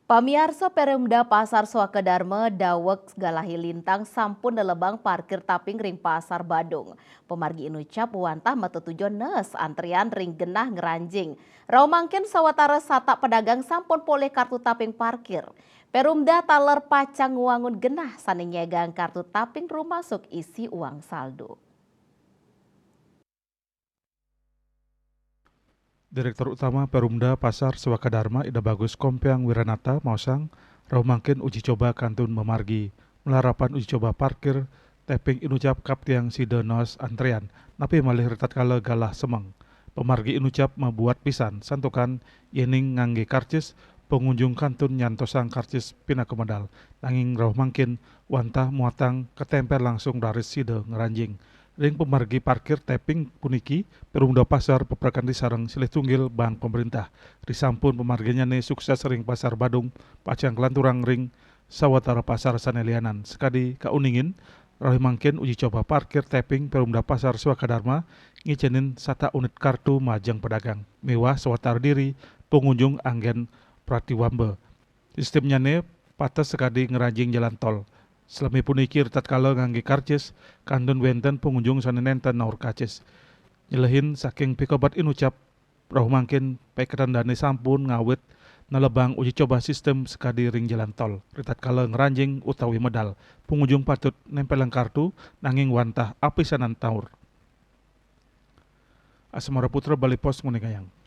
Pamiarsa Perumda Pasar Swakedarma dawek galahi lintang sampun nelebang parkir taping ring Pasar Badung. Pemargi inucap wantah matutujon nes antrian ring genah ngeranjing. Rau mangkin sawatara sata pedagang sampun poleh kartu taping parkir. Perumda taler pacang wangun genah saning nyegang kartu taping rumah masuk isi uang saldo. Direktur Utama Perumda Pasar Swakedarma Ida Bagus Kompiang Wiranata mausang mangkin uji coba kantun memargi melarapan uji coba parkir taping inucap kaptiang sidenos antrian napi malih retat kala galah semeng pemargi inucap membuat pisan santukan yening ngangge karcis pengunjung kantun nyantosang karcis pina kemedal nanging mangkin wantah muatang ketempel langsung dari side ngeranjing ring pemargi parkir taping puniki Perumda Pasar peprakan di sarang silih tunggil bank pemerintah. Disampun pemarginya nih sukses ring pasar Badung, pacang kelanturang ring sawatara pasar sanelianan. Sekadi kauningin, rohi mangkin uji coba parkir taping Perumda Pasar Swakedarma ngicenin sata unit kartu majang pedagang. Mewah sawatara diri pengunjung anggen pratiwambe. Sistemnya nih patas sekadi ngeranjing jalan tol. Selami puniki tatkala ngangge karcis, kandun wenten pengunjung sanenenten naur kacis. Nyelehin saking pikobat inucap roh mangkin peketan dani sampun ngawit nelebang uji coba sistem sekadi ring jalan tol. Ritat kala ngeranjing utawi medal. Pengunjung patut nempelang kartu nanging wantah apisanan taur. Asmara Putra Bali Pos Nguningayang.